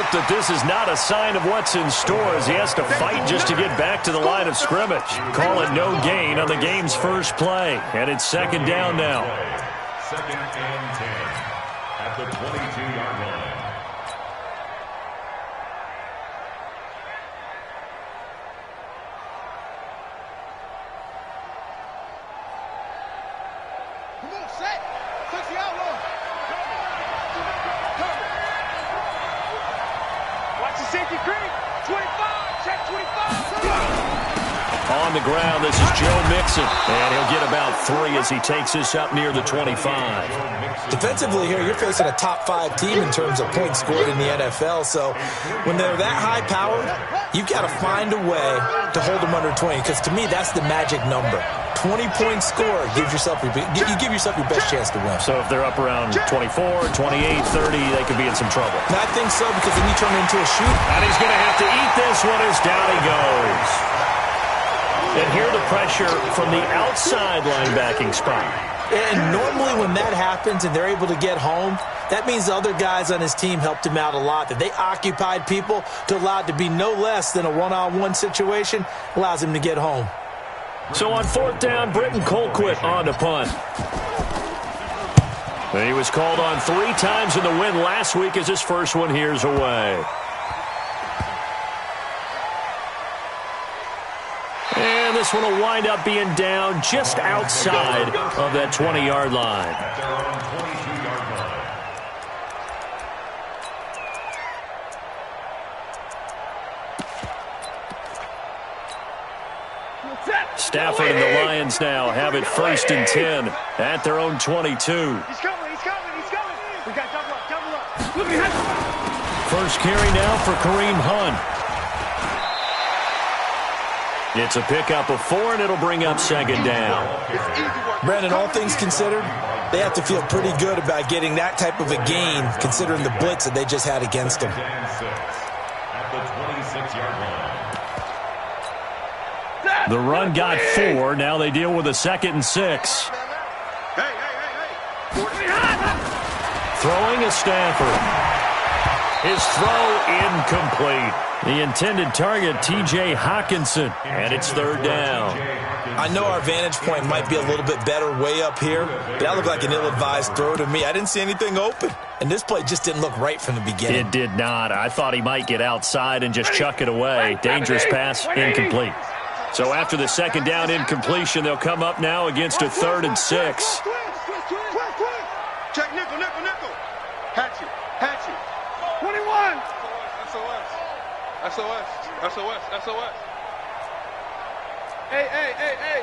hope that this is not a sign of what's in store as he has to fight just to get back to the line of scrimmage. Call it no gain on the game's first play. And it's second down now. Second and 10 at the 22-yard line. On the ground, this is Joe Mixon, and he'll get about 3 as he takes this up near the 25. Defensively here, you're facing a top-5 team in terms of points scored in the NFL, so when they're that high-powered, you've got to find a way to hold them under 20, because to me, that's the magic number. 20-point score gives yourself you give yourself your best chance to win. So if they're up around 24, 28, 30, they could be in some trouble. And I think so, because then you turn it into a shoot. And he's going to have to eat this one as down he goes. And here the pressure from the outside linebacking spot. And normally when that happens and they're able to get home, that means the other guys on his team helped him out a lot. That they occupied people to allow it to be no less than a one-on-one situation allows him to get home. So on fourth down, Britton Colquitt on to punt. And he was called on 3 times in the win last week as his first one here's away. And this one will wind up being down just outside of that 20-yard line. Stafford and the Lions now have it 1st and 10 at their own 22. He's coming. We got double up. Look behind. First carry now for Kareem Hunt. It's a pickup of 4, and it'll bring up second down. Brandon, all things considered, they have to feel pretty good about getting that type of a gain, considering the blitz that they just had against them. At the 26-yard line. The run got 4. Now they deal with a 2nd and 6. Throwing is Stafford. His throw incomplete. The intended target, T.J. Hawkinson, and it's 3rd down. I know our vantage point might be a little bit better way up here, but that looked like an ill-advised throw to me. I didn't see anything open, and this play just didn't look right from the beginning. It did not. I thought he might get outside and just chuck it away. Dangerous pass, incomplete. So after the 2nd down incompletion, they'll come up now against a 3rd and 6. Check nickel. Hatch you. 21. SOS. Hey.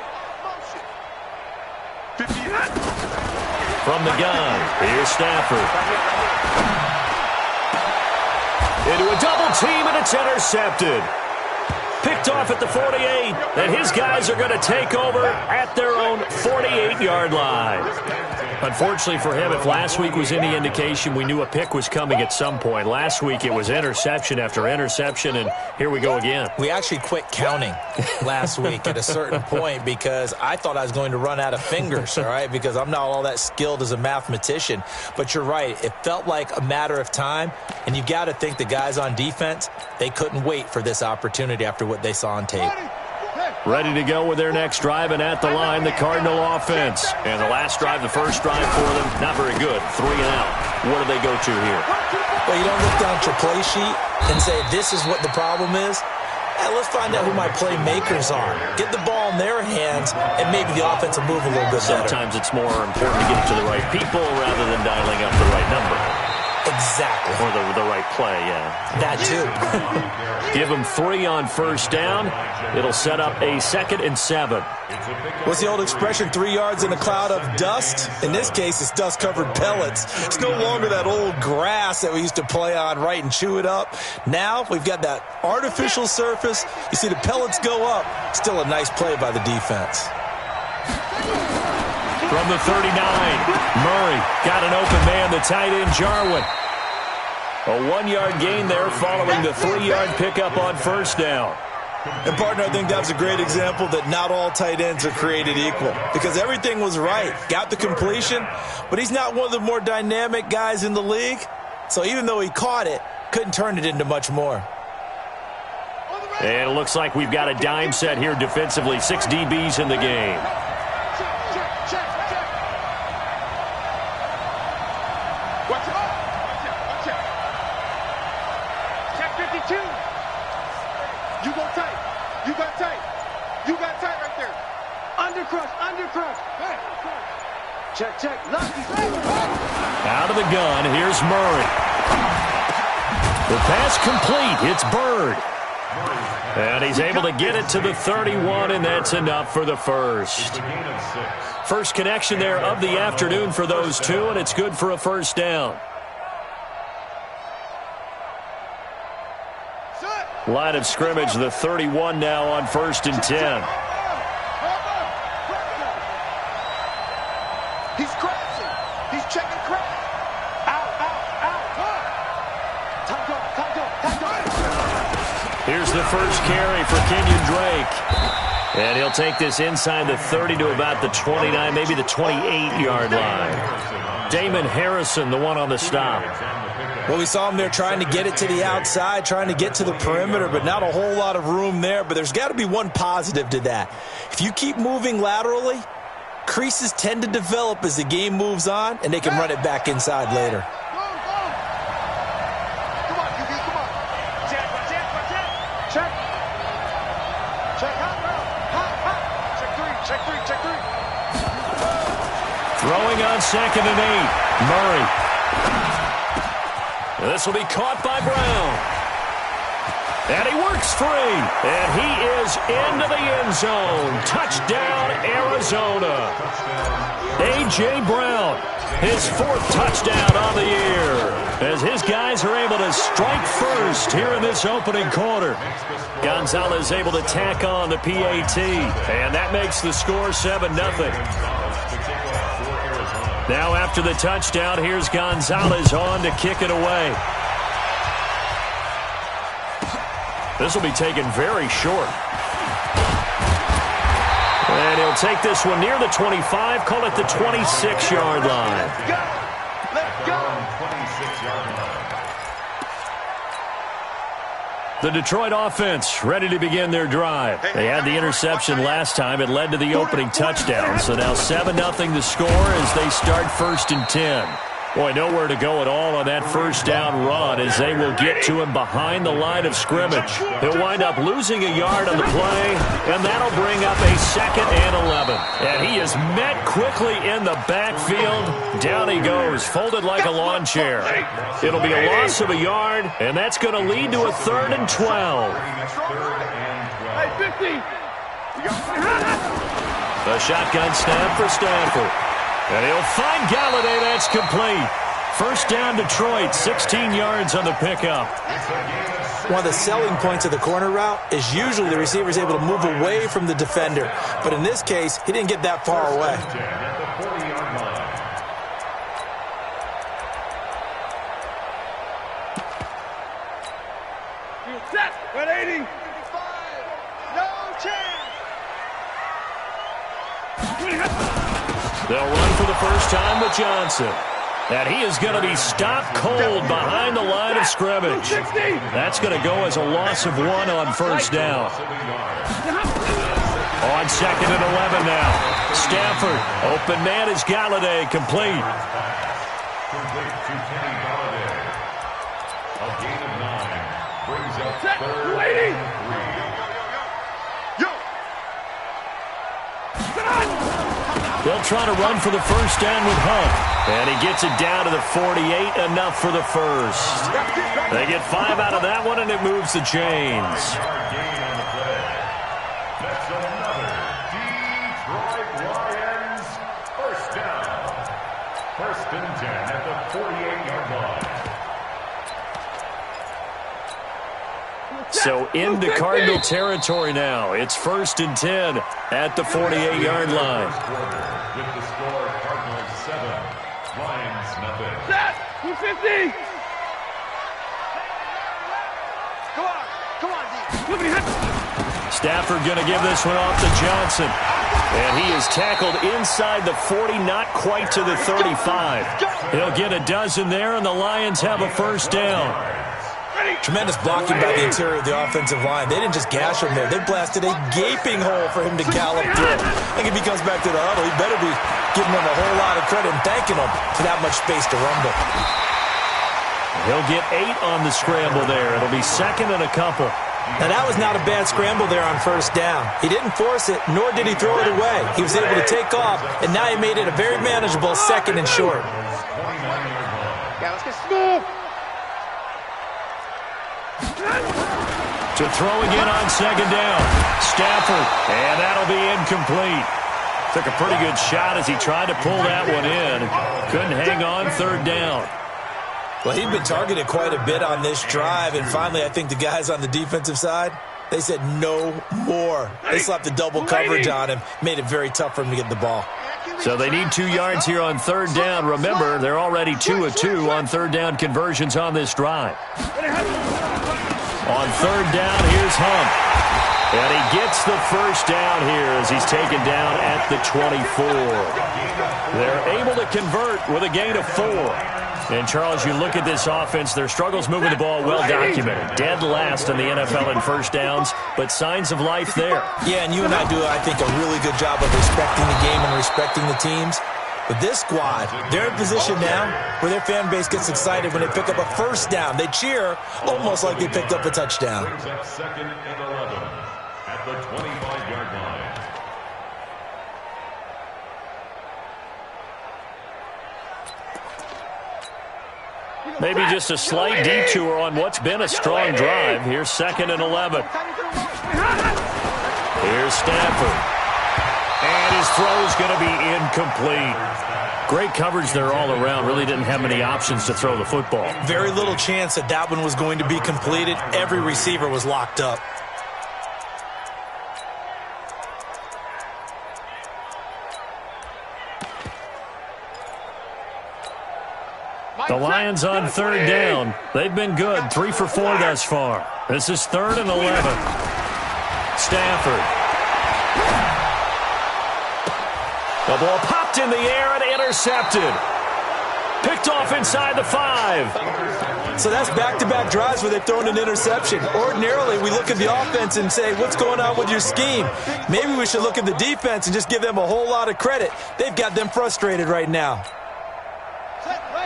From the gun, here's Stafford. Into a double team, and it's intercepted. Picked off at the 48, and his guys are going to take over at their own 48-yard line. Unfortunately for him, if last week was any indication, we knew a pick was coming at some point. Last week it was interception after interception, and here we go again. We actually quit counting last week at a certain point because I thought I was going to run out of fingers, all right, because I'm not all that skilled as a mathematician. But you're right. It felt like a matter of time, and you've got to think the guys on defense, they couldn't wait for this opportunity after what they saw on tape. Ready to go with their next drive, and at the line, the Cardinal offense. And the last drive, the first drive for them, not very good. 3 and out. What do they go to here? Well, you don't look down at your play sheet and say, this is what the problem is. Let's find out who my playmakers are. Get the ball in their hands, and maybe the offense will move a little bit better. Sometimes it's more important to get it to the right people rather than dialing up the right number. Exactly. Or the right play, yeah. That too. Give them 3 on first down. It'll set up a 2nd and 7. What's the old expression, 3 yards in a cloud of dust? In this case, it's dust-covered pellets. It's no longer that old grass that we used to play on, right, and chew it up. Now we've got that artificial surface. You see the pellets go up. Still a nice play by the defense. From the 39, Murray got an open man, the tight end, Jarwin. A 1-yard gain there following the 3-yard pickup on first down. And, partner, I think that was a great example that not all tight ends are created equal because everything was right. Got the completion, but he's not one of the more dynamic guys in the league. So even though he caught it, Couldn't turn it into much more. And it looks like we've got a dime set here defensively. 6 DBs in the game. Check 52. You go tight. You got tight. You got tight right there. Undercrush, undercrush. Check, check. Lucky. Out of the gun, here's Murray. The pass complete. It's Bird. And he's able to get it to the 31, and that's enough for the first. First connection there of the afternoon for those two, and it's good for a first down. Line of scrimmage, the 31 now on 1st and 10. He's crashing. He's checking crash. Out, out, out. Here's the first carry for Kenyon Drake. And he'll take this inside the 30 to about the 29, maybe the 28-yard line. Damon Harrison, the one on the stop. Well, we saw him there trying to get it to the outside, trying to get to the perimeter, but not a whole lot of room there. But there's got to be one positive to that. If you keep moving laterally, creases tend to develop as the game moves on, and they can run it back inside later. Come on, QB, come on. Check. Check. Check hot. Check three. Throwing on 2nd and 8. Murray. This will be caught by Brown. And he works free. And he is into the end zone. Touchdown, Arizona. A.J. Brown, his 4th touchdown on the year, as his guys are able to strike first here in this opening quarter. Gonzalez able to tack on the PAT, and that makes the score 7-0. Now after the touchdown, here's Gonzalez on to kick it away. This will be taken very short. And he'll take this one near the 25, call it the 26-yard line. Let's go. The Detroit offense ready to begin their drive. They had the interception last time. It led to the opening touchdown. So now 7-0 the score as they start 1st and 10. Boy, nowhere to go at all on that first down run as they will get to him behind the line of scrimmage. He'll wind up losing a yard on the play, and that'll bring up a 2nd and 11. And he is met quickly in the backfield. Down he goes, folded like a lawn chair. It'll be a loss of a yard, and that's going to lead to a 3rd and 12. Hey, 50. A shotgun snap for Stanford. And he'll find Galladay. That's complete. First down, Detroit, 16 yards on the pickup. One of the selling points of the corner route is usually the receiver is able to move away from the defender. But in this case, he didn't get that far away. Set. 180. No chance. They'll run for the first time with Johnson. And he is going to be stopped cold behind the line of scrimmage. That's going to go as a loss of 1 on first down. On 2nd and 11 now. Stafford, open man is Galladay, complete. Complete to Kenny Galladay. A gain of 9 brings up 3rd and 3. They'll try to run for the first down with Hunt. And he gets it down to the 48, enough for the first. They get 5 out of that one, and it moves the chains. That's another Detroit Lions first down. 1st and 10 at the 48-yard line. So into Cardinal territory now. It's 1st and 10 at the 48-yard line. With the score, Cardinals 7, Lions nothing. Set. 250. Come on, D. Stafford going to give this one off to Johnson. And he is tackled inside the 40, not quite to the 35. He'll get a dozen there, and the Lions have a first down. Tremendous blocking by the interior of the offensive line. They didn't just gash him there. They blasted a gaping hole for him to gallop through. I think if he comes back to the huddle, he better be giving them a whole lot of credit and thanking them for that much space to rumble. He'll get 8 on the scramble there. It'll be second and a couple. Now, that was not a bad scramble there on first down. He didn't force it, nor did he throw it away. He was able to take off, and now he made it a very manageable second and short. Yeah, let's get smooth. To throw again on second down. Stafford, and that'll be incomplete. Took a pretty good shot as he tried to pull that one in. Couldn't hang on third down. Well, he'd been targeted quite a bit on this drive, and finally I think the guys on the defensive side, they said no more. They slapped the double coverage on him, made it very tough for him to get the ball. So they need 2 yards here on third down. Remember, they're already 2 of 2 on third down conversions on this drive. On third down, here's Hunt. And he gets the first down here as he's taken down at the 24. They're able to convert with a gain of 4. And, Charles, you look at this offense, their struggles moving the ball well documented. Dead last in the NFL in first downs, but signs of life there. Yeah, and you and I do, I think, a really good job of respecting the game and respecting the teams. But this squad, they're in position now where their fan base gets excited when they pick up a first down. They cheer almost like they picked up a touchdown. Second and 11 at the 25-yard line. Maybe just a slight detour on what's been a strong drive. Here's second and 11. Here's Stafford. And his throw's going to be incomplete. Great coverage there all around. Really didn't have many options to throw the football. Very little chance that that one was going to be completed. Every receiver was locked up. The Lions on third down. They've been good. 3 for 4 thus far. This is third and 11. Stafford. The ball popped in the air and intercepted. Picked off inside the 5. So that's back-to-back drives where they've thrown an interception. Ordinarily, we look at the offense and say, what's going on with your scheme? Maybe we should look at the defense and just give them a whole lot of credit. They've got them frustrated right now.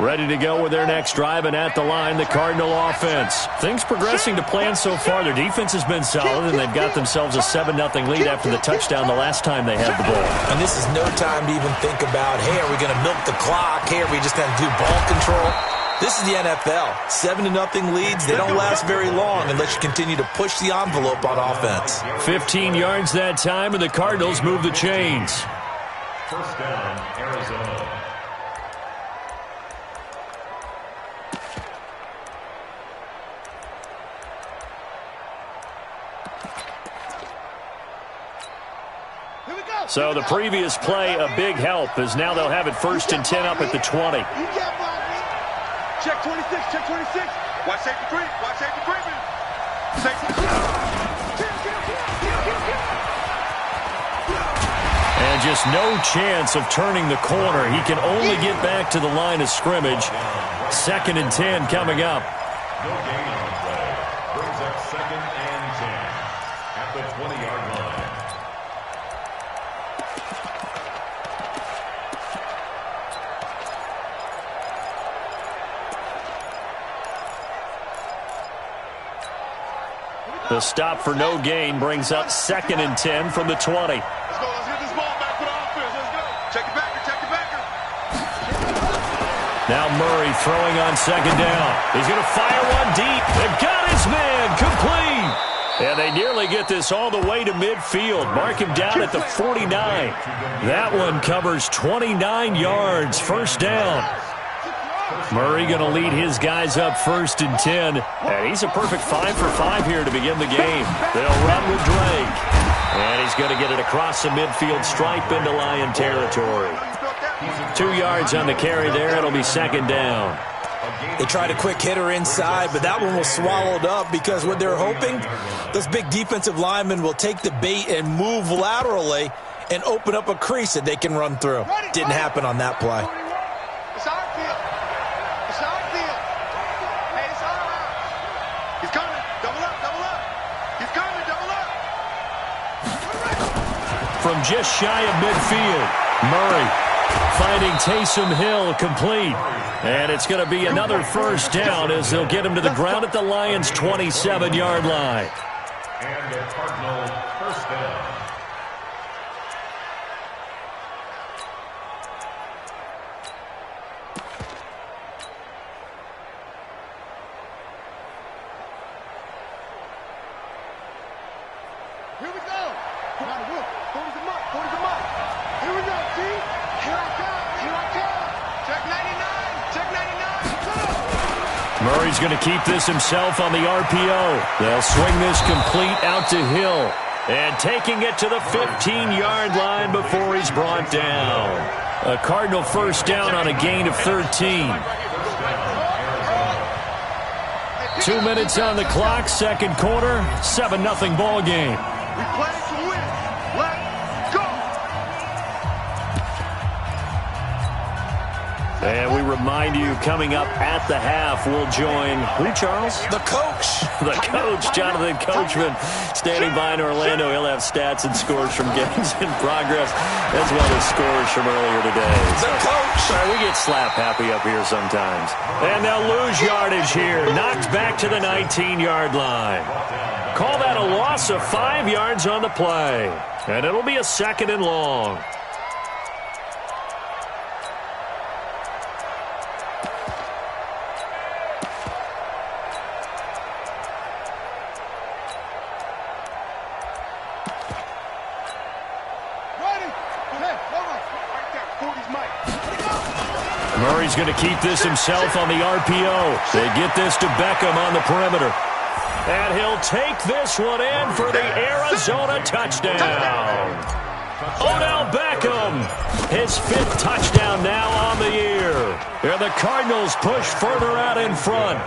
Ready to go with their next drive, and at the line, the Cardinal offense. Things progressing to plan so far. Their defense has been solid, and they've got themselves a 7-0 lead after the touchdown the last time they had the ball. And this is no time to even think about, hey, are we going to milk the clock? Hey, are we just going to do ball control? This is the NFL. 7-0 leads, they don't last very long unless you continue to push the envelope on offense. 15 yards that time, and the Cardinals move the chains. First down, Arizona. So the previous play, a big help, as now they'll have it first and 10 up at the 20. You can't block me. Check 26, check 26. Watch safety creep, watch safety creeping. Safety creep. And just no chance of turning the corner. He can only get back to the line of scrimmage. Second and 10 coming up. No gain on the play. Brings up second and 10 at the 20-yard line. The stop for no gain brings up second and 10 from the 20. Let's go, let's get this ball back for the offense. Let's go. Check it backer, check it backer. Now Murray throwing on second down. He's going to fire one deep. They've got his man complete. And they nearly get this all the way to midfield. Mark him down at the 49. That one covers 29 yards. First down. Murray going to lead his guys up first and 10. And he's a perfect 5 for 5 here to begin the game. They'll run with Drake. And he's going to get it across the midfield stripe into Lion territory. 2 yards on the carry there. It'll be second down. They tried a quick hitter inside, but that one was swallowed up because what they're hoping, those big defensive linemen will take the bait and move laterally and open up a crease that they can run through. Didn't happen on that play. It's our field. It's our field. Hey, it's our house. He's coming. Double up, double up. He's coming, double up. From just shy of midfield, Murray finding Taysom Hill complete. And it's going to be another first down as they'll get him to the ground at the Lions' 27-yard line. And the Cardinals first down. Here we go. Come on, Wolf. 40's a mark. 40's a mark. Here we go, T. Here I come. Here I come. Check 99. Check 99. Murray's going to keep this himself on the RPO. They'll swing this complete out to Hill. And taking it to the 15-yard line before he's brought down. A Cardinal first down on a gain of 13. 2 minutes on the clock, second quarter, 7-0 ball game. We play to win. Let's go. And we remind you, coming up at the half, we'll join who, Charles? The coach. The coach, Jonathan Coachman, standing by in Orlando. He'll have stats and scores from games in progress, as well as scores from earlier today. The coach. Sorry, we get slap happy up here sometimes. And they'll lose yardage here. Knocked back to the 19-yard line. Call that a loss of 5 yards on the play. And it'll be a second and long. Murray's going to keep this himself on the RPO. They get this to Beckham on the perimeter. And he'll take this one in for the Arizona touchdown. Odell Beckham, his 5th touchdown now on the year. And the Cardinals push further out in front.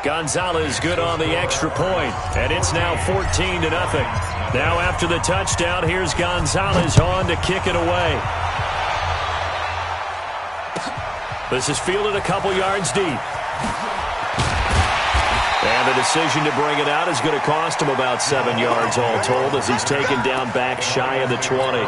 Gonzalez good on the extra point, and it's now 14-0. Now after the touchdown, here's Gonzalez on to kick it away. This is fielded a couple yards deep. And the decision to bring it out is going to cost him about 7 yards all told as he's taken down back shy of the 20.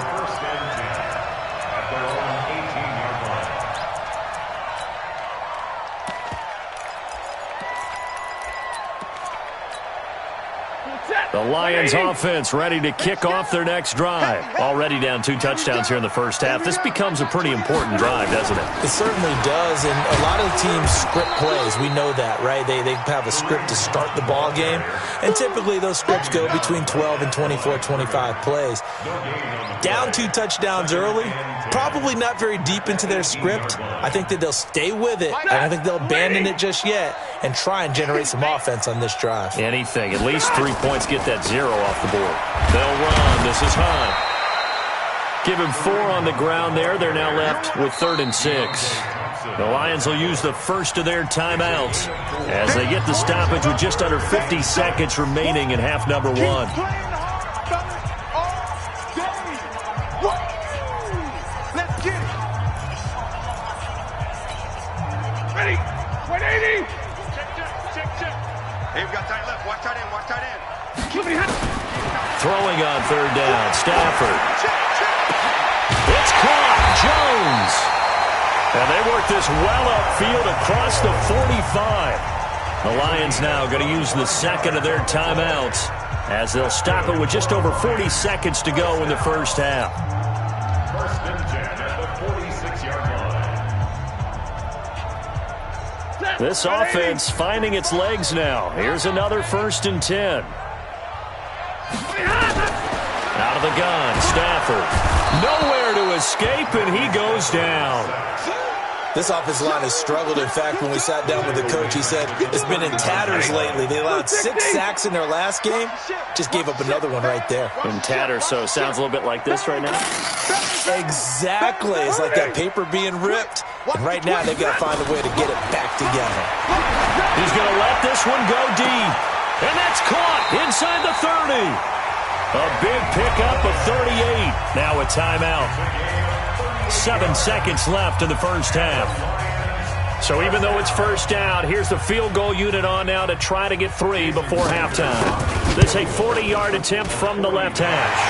The Lions offense ready to kick off their next drive. Already down 2 touchdowns here in the first half. This becomes a pretty important drive, doesn't it? It certainly does, and a lot of teams script plays. We know that, right? They have a script to start the ball game, and typically those scripts go between 12 and 24, 25 plays. Down 2 touchdowns early, probably not very deep into their script. I think that they'll stay with it. I don't think they'll abandon it just yet and try and generate some offense on this drive. Anything. At least 3 points, get that 0 off the board. They'll run. This is Hunt. Give him 4 on the ground there. They're now left with 3rd and 6. The Lions will use the first of their timeouts as they get the stoppage with just under 50 seconds remaining in half number 1. Let's get it. Ready. 180. Check. Hey, we got tight left. Watch tight end. Watch tight end. Throwing on 3rd down. Stafford. It's caught. Jones. And they work this well upfield across the 45. The Lions now going to use the second of their timeouts as they'll stop it with just over 40 seconds to go in the first half. First and 10 at the 46-yard line. This offense finding its legs now. Here's another 1st and 10. Out of the gun, Stafford. Nowhere to escape, and he goes down. This offensive line has struggled. In fact, when we sat down with the coach, he said it's been in tatters lately. They allowed 6 sacks in their last game. Just gave up another one right there. In tatters, so it sounds a little bit like this right now. Exactly. It's like that paper being ripped. And right now, they've got to find a way to get it back together. He's going to let this one go deep. And that's caught inside the 30. A big pickup of 38. Now a timeout. 7 seconds left in the first half. So even though it's first down, here's the field goal unit on now to try to get 3 before halftime. This is a 40-yard attempt from the left hash.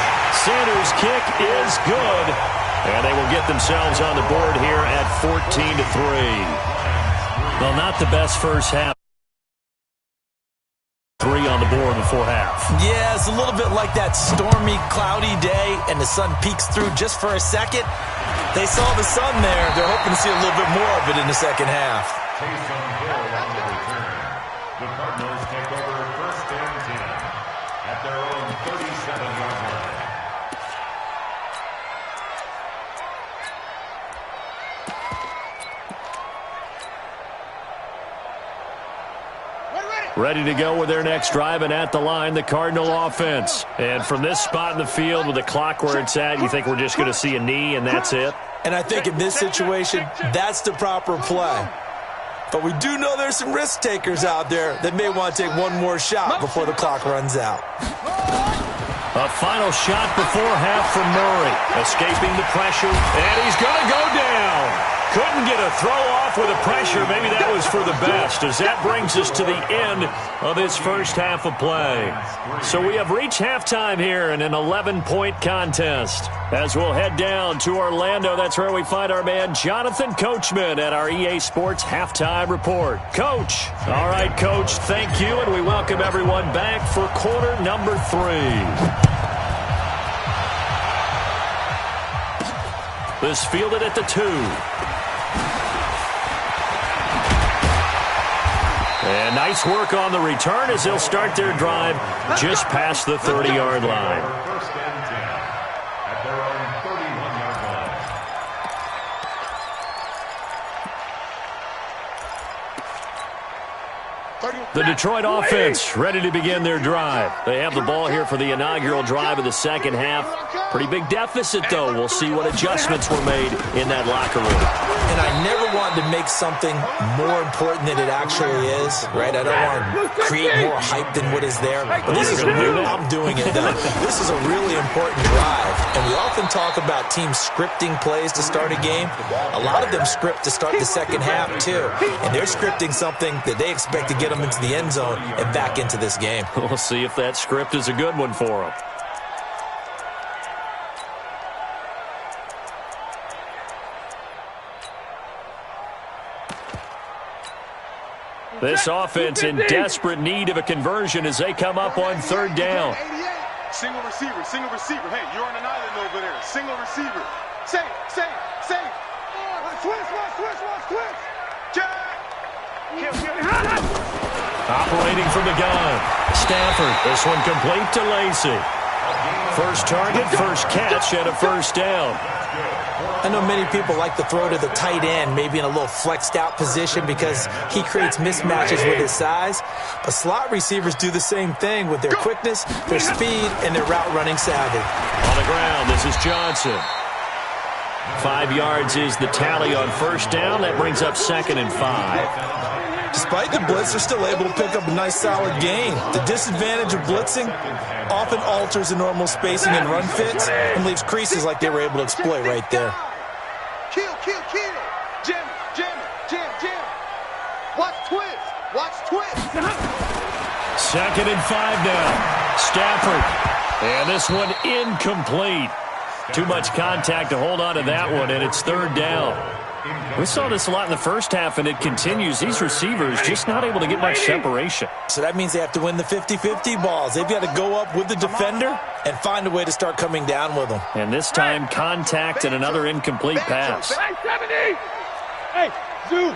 Sanders' kick is good, and they will get themselves on the board here at 14-3. Well, not the best first half. 3 on the board before half. Yeah, it's a little bit like that stormy, cloudy day, and the sun peeks through just for a second. They saw the sun there. They're hoping to see a little bit more of it in the second half. Taysom Hill on the return. The Cardinals take over first and 10 at their own 37-yard line. Ready to go with their next drive, and at the line, the Cardinal offense. And from this spot in the field with the clock where it's at, you think we're just going to see a knee and that's it? And I think in this situation, that's the proper play. But we do know there's some risk takers out there that may want to take one more shot before the clock runs out. A final shot before half from Murray. Escaping the pressure, and he's going to go down. Couldn't get a throw off with the pressure. Maybe that was for the best, as that brings us to the end of this first half of play. So we have reached halftime here in an 11-point contest. As we'll head down to Orlando, that's where we find our man Jonathan Coachman at our EA Sports Halftime Report. Coach. All right, Coach, thank you, and we welcome everyone back for quarter number 3. This fielded at the 2. And nice work on the return as they'll start their drive just past the 30-yard line. First and 10 at their own 31-yard line. The Detroit offense ready to begin their drive. They have the ball here for the inaugural drive of the second half. Pretty big deficit, though. We'll see what adjustments were made in that locker room. And I never wanted to make something more important than it actually is, right? I don't want to create more hype than what is there. But this is I'm doing it, though. This is a really important drive. And we often talk about teams scripting plays to start a game. A lot of them script to start the second half, too. And they're scripting something that they expect to get them into the end zone and back into this game. We'll see if that script is a good one for them. This offense in desperate need of a conversion as they come up on third down. Single receiver, single receiver. Hey, you're on an island over there. Single receiver. Save. Watch twist. Operating from the gun. Stafford, this one complete to Lacy. First target, first catch, and a first down. I know many people like to throw to the tight end, maybe in a little flexed out position because he creates mismatches with his size. But slot receivers do the same thing with their quickness, their speed, and their route running savvy. On the ground, this is Johnson. 5 yards is the tally on first down. That brings up 2nd and 5. Despite the blitz, they're still able to pick up a nice solid gain. The disadvantage of blitzing often alters the normal spacing and run fits and leaves creases like they were able to exploit right there. Kill. Jam. Watch twist. 2nd and 5 now. Stafford. And this one incomplete. Too much contact to hold on to that one, and it's third down. We saw this a lot in the first half, and it continues. These receivers just not able to get much separation. So that means they have to win the 50-50 balls. They've got to go up with the defender and find a way to start coming down with them. And this time, contact and another incomplete pass. Hey, Zoo.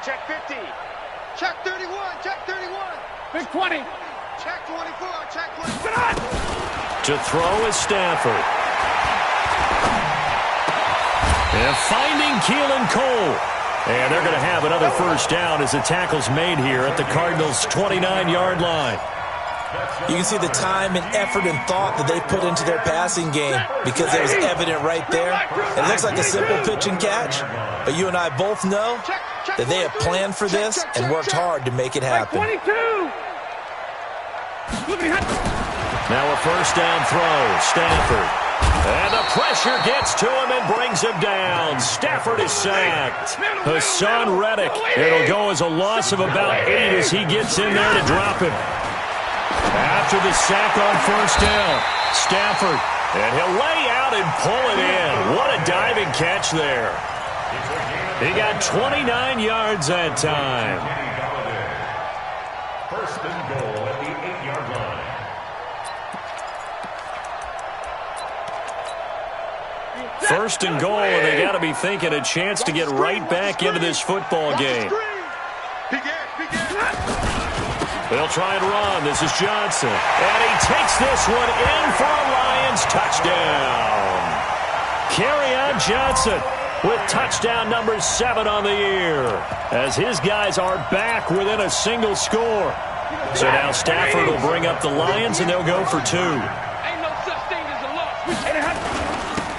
Check 15. Check 31. Big 20. Check 24. Check 24. To throw is Stafford. And finding Keelan Cole. And they're going to have another first down as the tackle's made here at the Cardinals' 29-yard line. You can see the time and effort and thought that they put into their passing game because it was evident right there. It looks like a simple pitch and catch, but you and I both know that they have planned for this and worked hard to make it happen. Now a first down throw. Stafford. And the pressure gets to him and brings him down. Stafford is sacked. Hassan Reddick. It'll go as a loss of about 8 as he gets in there to drop him. After the sack on first down, Stafford. And he'll lay out and pull it in. What a diving catch there. He got 29 yards that time. First and goal at the 8-yard line. First and goal, and they got to be thinking a chance to get right back into this football game. They'll try and run. This is Johnson. And he takes this one in for a Lions touchdown. Kerryon Johnson with touchdown number 7 on the year, as his guys are back within a single score. So now Stafford will bring up the Lions, and they'll go for 2.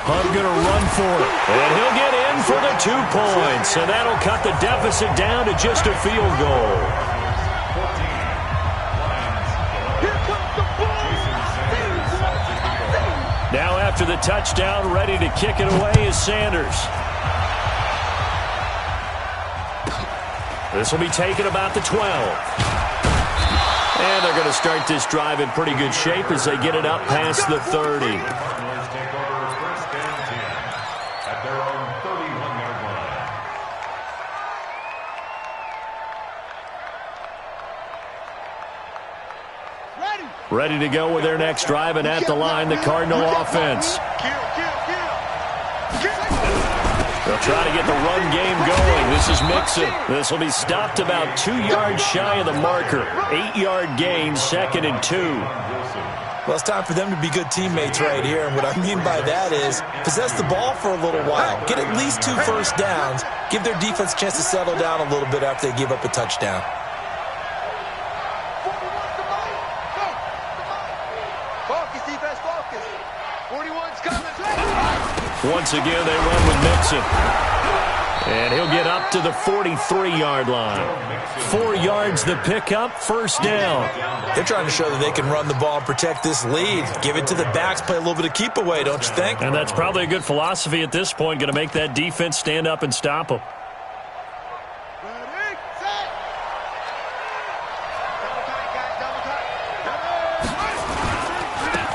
Hunt going to run for it, and he'll get in for the 2 points, and that'll cut the deficit down to just a field goal. Now after the touchdown, ready to kick it away is Sanders. This will be taken about the 12. And they're going to start this drive in pretty good shape as they get it up past the 30. Ready to go with their next drive, and at the line, the Cardinal offense. They'll try to get the run game going. This is Mixon. This will be stopped about 2 yards shy of the marker. 8-yard gain, 2nd and 2. Well, it's time for them to be good teammates right here, and what I mean by that is possess the ball for a little while. Get at least 2 first downs. Give their defense a chance to settle down a little bit after they give up a touchdown. Once again, they run with Mixon. And he'll get up to the 43-yard line. 4 yards the pickup, first down. They're trying to show that they can run the ball and protect this lead. Give it to the backs, play a little bit of keep away, don't you think? And that's probably a good philosophy at this point, going to make that defense stand up and stop them.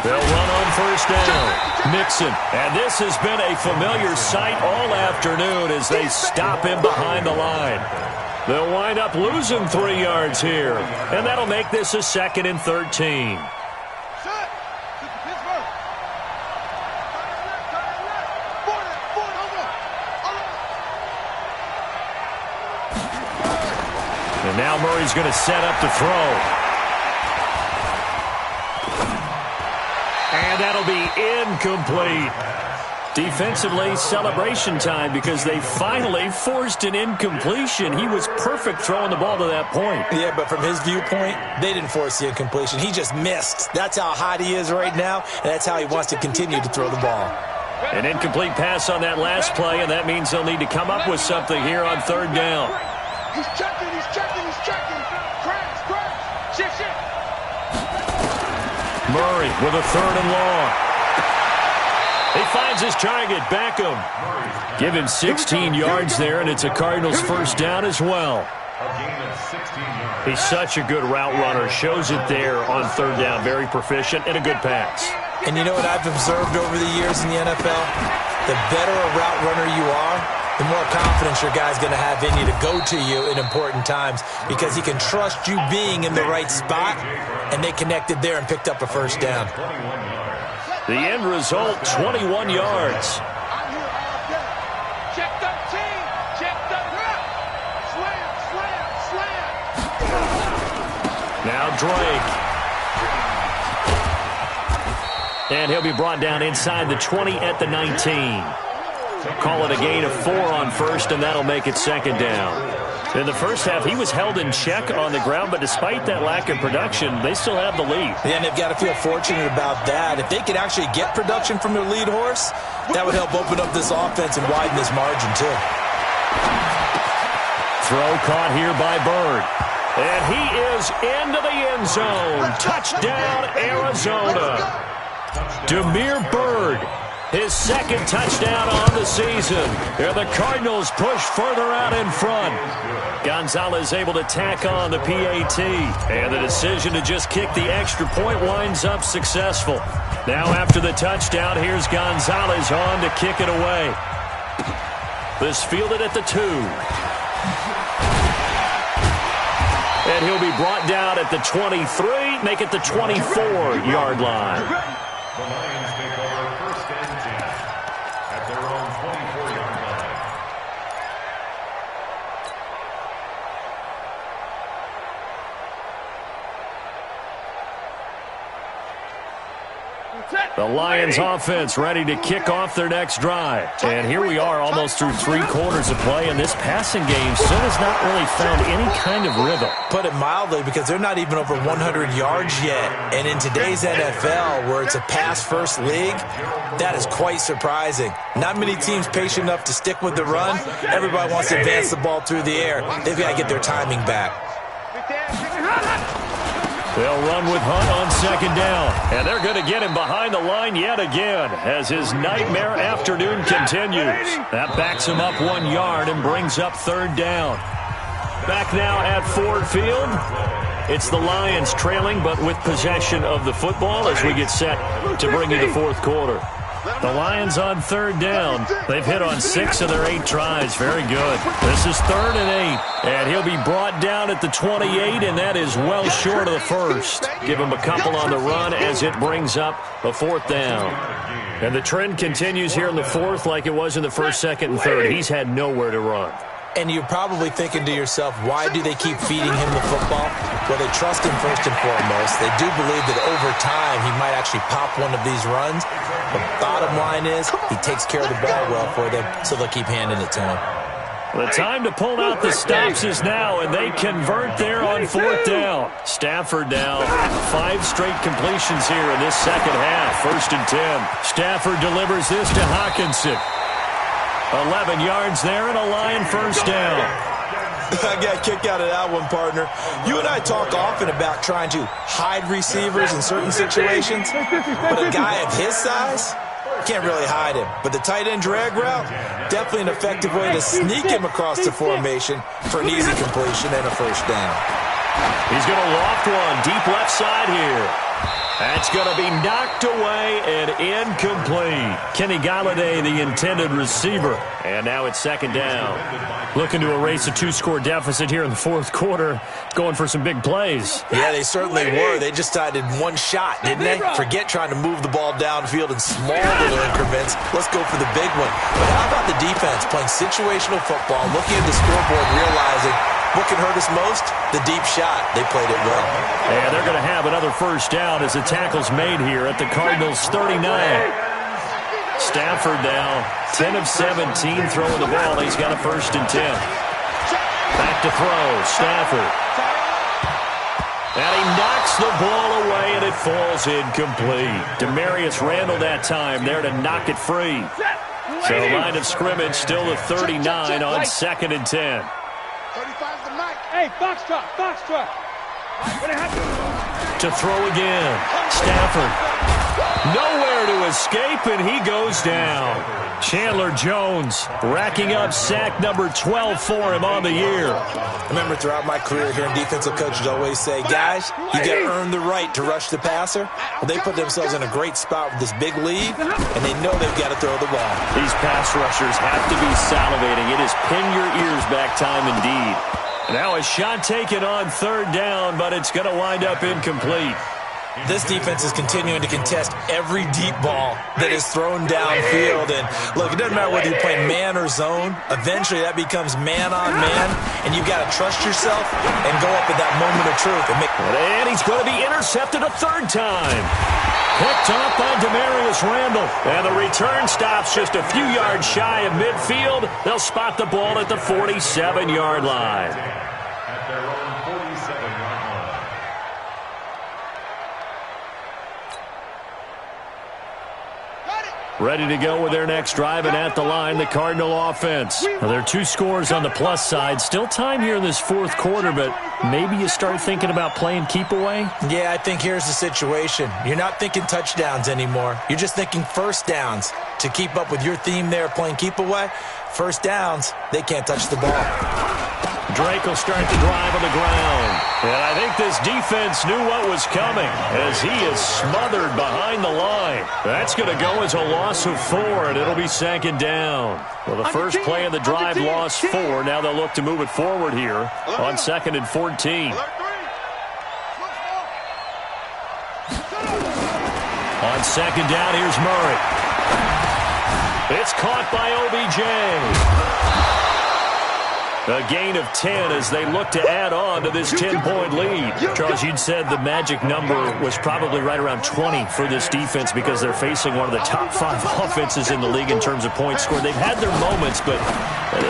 They'll run on first down. Mixon. And this has been a familiar sight all afternoon as they stop him behind the line. They'll wind up losing 3 yards here. And that'll make this a 2nd and 13. And now Murray's going to set up to throw. And that'll be incomplete. Defensively, celebration time because they finally forced an incompletion. He was perfect throwing the ball to that point. Yeah, but from his viewpoint, they didn't force the incompletion. He just missed. That's how hot he is right now, and that's how he wants to continue to throw the ball. An incomplete pass on that last play, and that means they'll need to come up with something here on 3rd down. He's checking. Crash. Shift. Murray with a 3rd and long. He finds his target, Beckham. Give him 16 yards there, and it's a Cardinals first down as well. He's such a good route runner. Shows it there on 3rd down. Very proficient and a good pass. And you know what I've observed over the years in the NFL? The better a route runner you are, the more confidence your guy's going to have in you to go to you in important times because he can trust you being in the right spot, and they connected there and picked up a first down. The end result, 21 yards. Check 13. Slam. Now Drake. And he'll be brought down inside the 20 at the 19. Call it a gain of 4 on first, and that'll make it 2nd down. In the first half, he was held in check on the ground, but despite that lack of production, they still have the lead. Yeah, and they've got to feel fortunate about that. If they could actually get production from their lead horse, that would help open up this offense and widen this margin, too. Throw caught here by Bird. And he is into the end zone. Touchdown, Arizona. Demir Bird, his second touchdown on the season. And the Cardinals push further out in front. Gonzalez able to tack on the PAT. And the decision to just kick the extra point winds up successful. Now after the touchdown, here's Gonzalez on to kick it away. This fielded at the 2. And he'll be brought down at the 23, make it the 24-yard line. The Lions take over 1st and 10 at their own 24-yard line. The Lions offense ready to kick off their next drive. And here we are almost through 3 quarters of play, and this passing game still has not really found any kind of rhythm. Put it mildly, because they're not even over 100 yards yet. And in today's NFL, where it's a pass-first league, that is quite surprising. Not many teams patient enough to stick with the run. Everybody wants to advance the ball through the air. They've got to get their timing back. They'll run with Hunt on 2nd down. And they're going to get him behind the line yet again as his nightmare afternoon continues. That backs him up 1 yard and brings up 3rd down. Back now at Ford Field. It's the Lions trailing, but with possession of the football as we get set to bring you the 4th quarter. The Lions on 3rd down. They've hit on 6 of their 8 tries. Very good. This is 3rd and 8. And he'll be brought down at the 28, and that is well short of the 1st. Give him a couple on the run as it brings up a 4th down. And the trend continues here in the 4th like it was in the 1st, 2nd, and 3rd. He's had nowhere to run. And you're probably thinking to yourself, why do they keep feeding him the football? Well, they trust him first and foremost. They do believe that over time he might actually pop one of these runs. The bottom line is he takes care of the ball well for them, so they'll keep handing it to him. The time to pull out the stops is now, and they convert there on 4th down. Stafford now 5 straight completions here in this second half. 1st and 10. Stafford delivers this to Hawkinson. 11 yards there and a Lion 1st down. I got a kick out of that one, partner. You and I talk often about trying to hide receivers in certain situations, but a guy of his size can't really hide him. But the tight end drag route, definitely an effective way to sneak him across the formation for an easy completion and a 1st down. He's going to loft one deep left side here. That's going to be knocked away and incomplete. Kenny Galladay, the intended receiver. And now it's 2nd down. Looking to erase a 2-score deficit here in the 4th quarter. Going for some big plays. Yeah, they certainly were. They just decided one shot, didn't they? Forget trying to move the ball downfield in small little increments. Let's go for the big one. But how about the defense playing situational football, looking at the scoreboard, realizing what can hurt us most? The deep shot. They played it well. And they're going to have another 1st down as the tackle's made here at the Cardinals' 39. Stafford now 10 of 17 throwing the ball. He's got a 1st and 10. Back to throw. Stafford. And he knocks the ball away, and it falls incomplete. Demarius Randall that time there to knock it free. So line of scrimmage still the 39 on 2nd and 10. 35's the mic. Hey, box truck, box truck. To throw again. Stafford. Nowhere to escape, and he goes down. Chandler Jones racking up sack number 12 for him on the year. I remember throughout my career hearing defensive coaches always say, guys, you got to earn the right to rush the passer. Well, they put themselves in a great spot with this big lead, and they know they've got to throw the ball. These pass rushers have to be salivating. It is pin your ears back time indeed. Now a shot taken on 3rd down, but it's going to wind up incomplete. This defense is continuing to contest every deep ball that is thrown downfield. And look, it doesn't matter whether you're playing man or zone. Eventually that becomes man on man, and you've got to trust yourself and go up at that moment of truth. And he's going to be intercepted a 3rd time. Picked off by Demarius Randall. And the return stops just a few yards shy of midfield. They'll spot the ball at the 47-yard line. At their own 47-yard line. ready to go with their next drive, and at the line, the Cardinal offense. Now, there are 2 scores on the plus side. Still time here in this fourth quarter, but maybe you start thinking about playing keep away? Yeah, I think here's the situation. You're not thinking touchdowns anymore. You're just thinking first downs. To keep up with your theme there, playing keep away, first downs, they can't touch the ball. Drake will start the drive on the ground. And I think this defense knew what was coming as he is smothered behind the line. That's going to go as a loss of 4, and it'll be second down. Well, the first play of the drive lost 4. Now they'll look to move it forward here on 2nd and 14. On second down, here's Murray. It's caught by OBJ. A gain of 10 as they look to add on to this 10-point lead. Charles, you'd said the magic number was probably right around 20 for this defense because they're facing one of the top 5 offenses in the league in terms of points scored. They've had their moments, but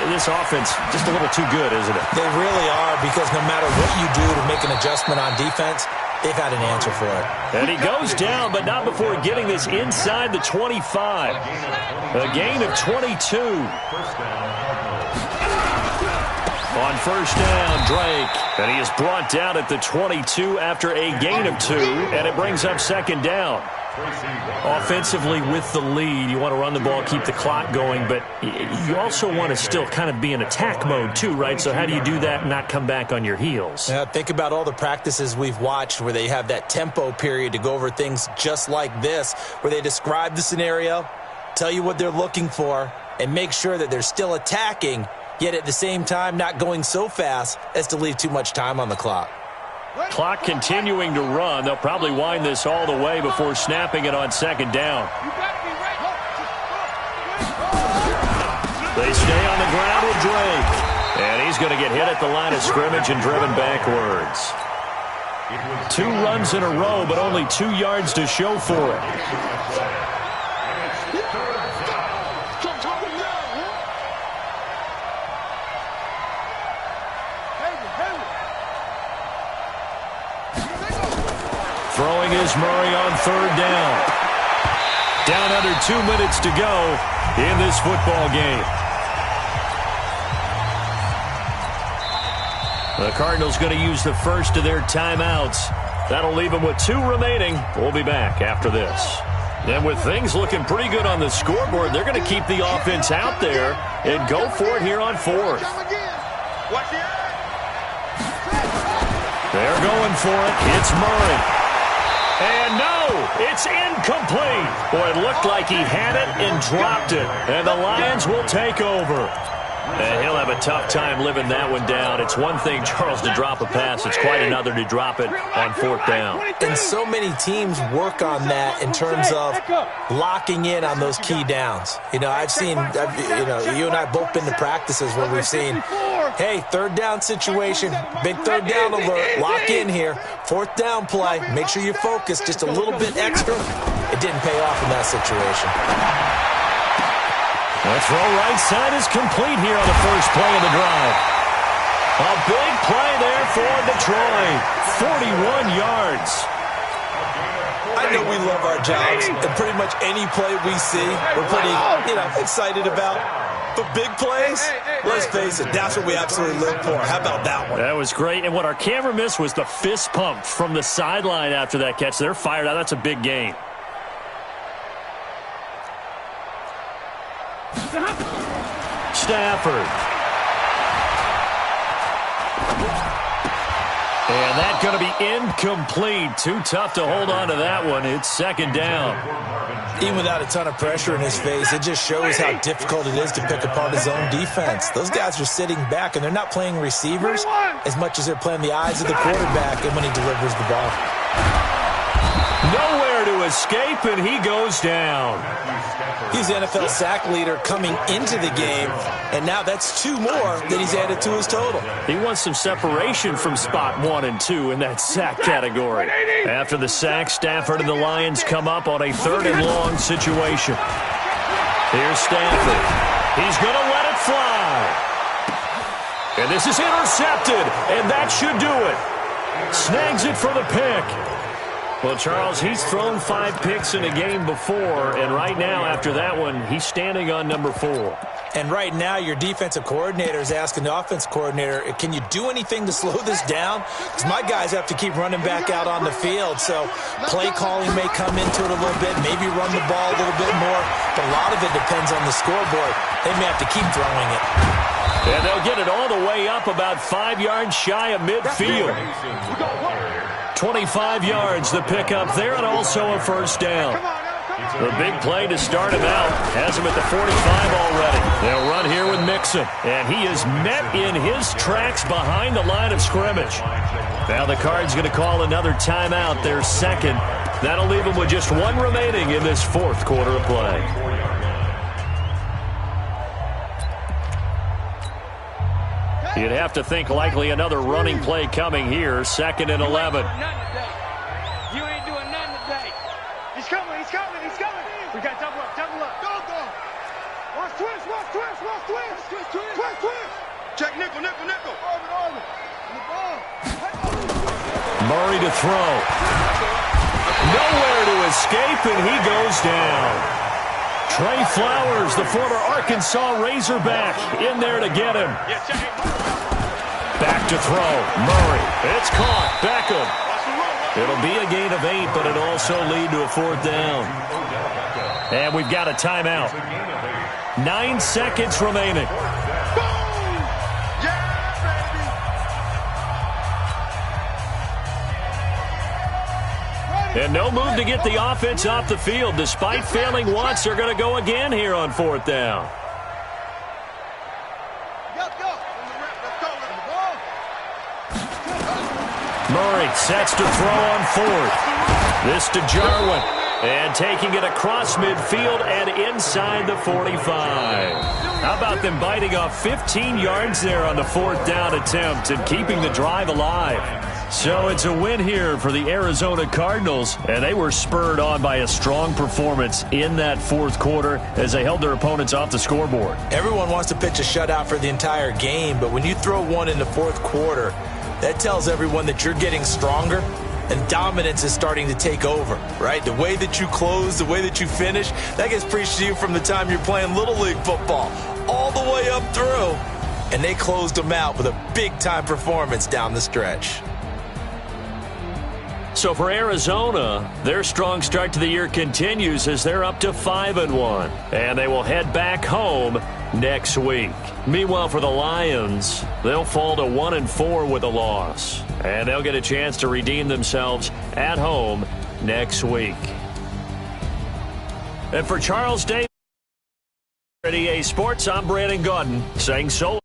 this offense just a little too good, isn't it? They really are, because no matter what you do to make an adjustment on defense, they've got an answer for it. And he goes down, but not before getting this inside the 25. A gain of 22. On first down, Drake. And he is brought down at the 22 after a gain of 2, and it brings up second down. Offensively with the lead, you want to run the ball, keep the clock going, but you also want to still kind of be in attack mode too, right? So how do you do that and not come back on your heels? Yeah, think about all the practices we've watched where they have that tempo period to go over things just like this, where they describe the scenario, tell you what they're looking for, and make sure that they're still attacking, yet at the same time not going so fast as to leave too much time on the clock. Clock continuing to run. They'll probably wind this all the way before snapping it on second down. They stay on the ground with Drake. And he's going to get hit at the line of scrimmage and driven backwards. 2 runs in a row, but only 2 yards to show for it. Throwing is Murray on third down. Down under 2 minutes to go in this football game. The Cardinals going to use the first of their timeouts. That'll leave them with 2 remaining. We'll be back after this. And with things looking pretty good on the scoreboard, they're going to keep the offense out there and go for it here on 4th. They're going for it. It's Murray. And no, it's incomplete. Boy, it looked like he had it and dropped it. And the Lions will take over. And he'll have a tough time living that one down. It's one thing, Charles, to drop a pass. It's quite another to drop it on 4th down. And so many teams work on that in terms of locking in on those key downs. You know, you and I both been to practices where we've seen, hey, 3rd down situation, big 3rd down alert, lock in here, 4th down play, make sure you focus just a little bit extra. It didn't pay off in that situation. The throw right side is complete here on the first play of the drive. A big play there for Detroit. 41 yards. I know we love our jobs, and pretty much any play we see, we're pretty, excited about. But big plays, let's face it, that's what we absolutely live for. How about that one? That was great. And what our camera missed was the fist pump from the sideline after that catch. They're fired out. That's a big game. Stafford. And that's going to be incomplete. Too tough to hold on to that one. It's second down. Even without a ton of pressure in his face, it just shows how difficult it is to pick apart his own defense. Those guys are sitting back, and they're not playing receivers as much as they're playing the eyes of the quarterback and when he delivers the ball. Nowhere to escape, and he goes down. He's the NFL sack leader coming into the game, and now that's 2 more that he's added to his total. He wants some separation from spot 1 and 2 in that sack category. After the sack, Stafford and the Lions come up on a 3rd and long situation. Here's Stafford. He's going to let it fly. And this is intercepted, and that should do it. Snags it for the pick. Well, Charles, he's thrown 5 picks in a game before, and right now, after that one, he's standing on number 4. And right now, your defensive coordinator is asking the offensive coordinator, can you do anything to slow this down? Because my guys have to keep running back out on the field. So play calling may come into it a little bit, maybe run the ball a little bit more. But a lot of it depends on the scoreboard. They may have to keep throwing it. And they'll get it all the way up about 5 yards shy of midfield. 25 yards the pickup there, and also a first down. The big play to start him out has him at the 45 already. They'll run here with Mixon, and he is met in his tracks behind the line of scrimmage. Now the Cards going to call another timeout, their second. That'll leave them with just 1 remaining in this 4th quarter of play. You'd have to think likely another running play coming here, 2nd and 11. You ain't doing nothing today. He's coming, he's coming, he's coming. We got double up, double up. Go, go. Watch twist, watch twist, watch twist. Twist, twist, twist, twist. Check nickel, nickel, nickel. Murray to throw. Nowhere to escape, and he goes down. Trey Flowers, the former Arkansas Razorback, in there to get him. Back to throw. Murray. It's caught. Beckham. It'll be a gain of 8, but it'll also lead to a 4th down. And we've got a timeout. 9 seconds remaining. And no move to get the offense off the field. Despite failing once, they're going to go again here on 4th down. Murray sets to throw on 4th. This to Jarwin. And taking it across midfield and inside the 45. How about them biting off 15 yards there on the 4th down attempt and keeping the drive alive? So it's a win here for the Arizona Cardinals, and they were spurred on by a strong performance in that 4th quarter as they held their opponents off the scoreboard. Everyone wants to pitch a shutout for the entire game, but when you throw one in the 4th quarter, that tells everyone that you're getting stronger and dominance is starting to take over, right? The way that you close, the way that you finish, that gets preached to you from the time you're playing Little League football all the way up through. And they closed them out with a big-time performance down the stretch. So for Arizona, their strong start to the year continues as they're up to 5-1. And they will head back home next week. Meanwhile, for the Lions, they'll fall to 1-4 with a loss. And they'll get a chance to redeem themselves at home next week. And for Charles Davis, EA Sports, I'm Brandon Gaudin saying so.